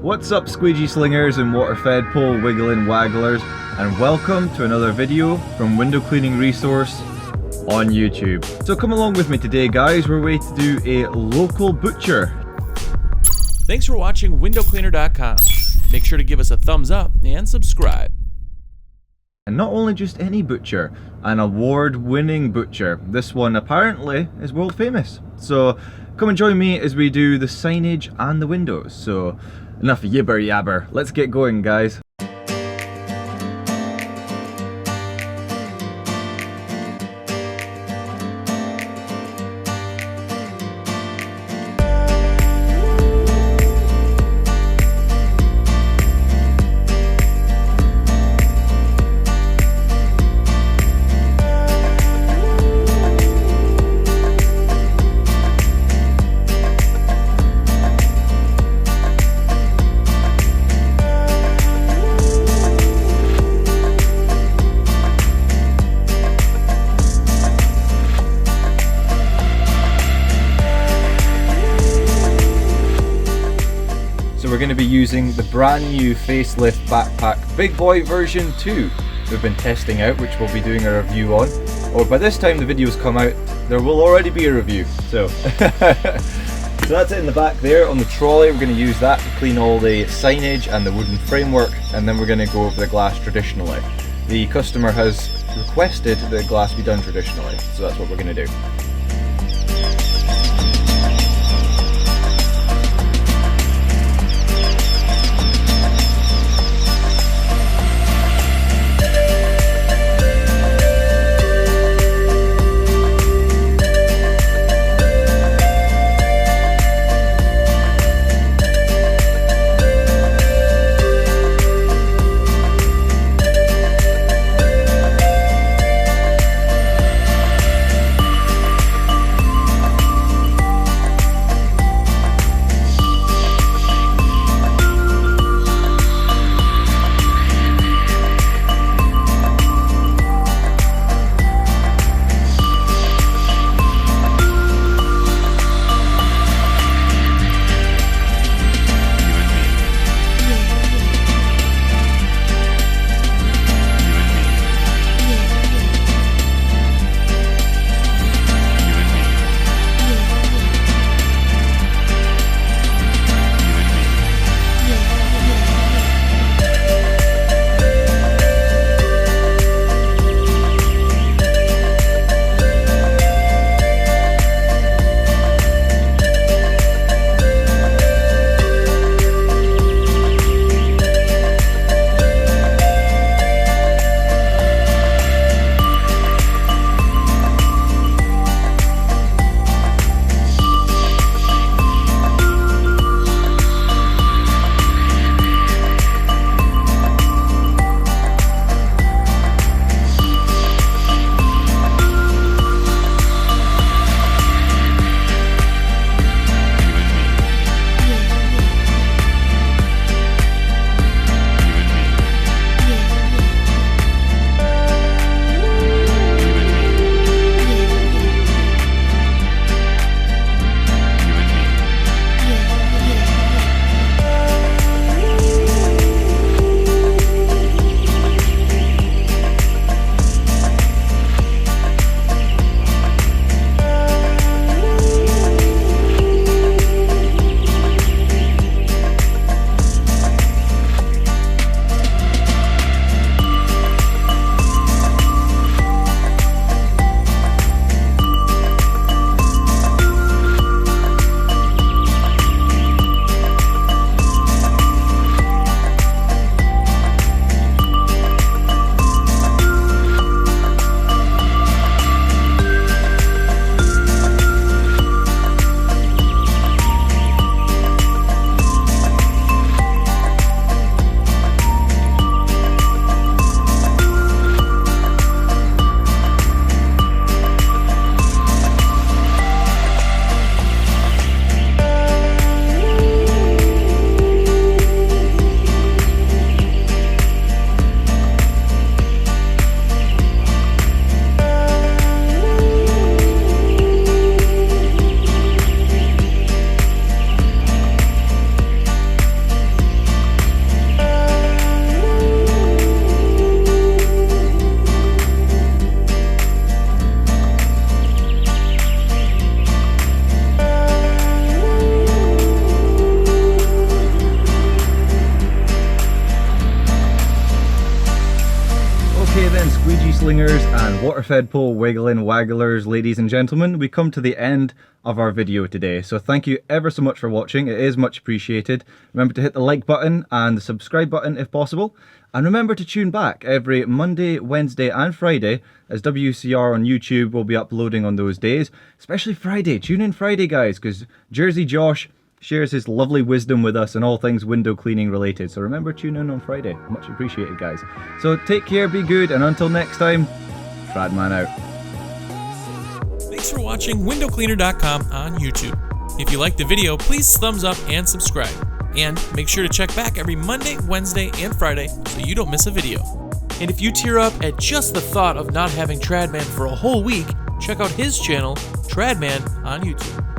What's up, squeegee slingers and water-fed pole wiggling wagglers, and welcome to another video from Window Cleaning Resource on YouTube. So come along with me today, guys. We're away to do a local butcher. Thanks for watching windowcleaner.com. Make sure to give us a thumbs up and subscribe. And not only just any butcher, an award-winning butcher. This one apparently is world famous. So come and join me as we do the signage and the windows. So enough yibber yabber. Let's get going, guys. So we're going to be using the brand new facelift backpack Big Boy version 2 we've been testing out, which we'll be doing a review on. Or by this time the videos come out, there will already be a review. So, so that's it in the back there on the trolley. We're going to use that to clean all the signage and the wooden framework, and then we're going to go over the glass traditionally. The customer has requested that the glass be done traditionally, so that's what we're going to do. slingers and water-fed pole wiggling wagglers, ladies and gentlemen, we come to the end of our video today. So thank you ever so much for watching. It is much appreciated. Remember to hit the like button and the subscribe button if possible. And remember to tune back every Monday, Wednesday and Friday, as WCR on YouTube will be uploading on those days. Especially Friday. Tune in Friday, guys, because Jersey Josh shares his lovely wisdom with us on all things window cleaning related. So remember, tune in on Friday. Much appreciated, guys. So take care, be good, and until next time, Tradman out. Thanks for watching windowcleaner.com on YouTube. If you liked the video, please thumbs up and subscribe. And make sure to check back every Monday, Wednesday, and Friday so you don't miss a video. And if you tear up at just the thought of not having Tradman for a whole week, check out his channel, Tradman, on YouTube.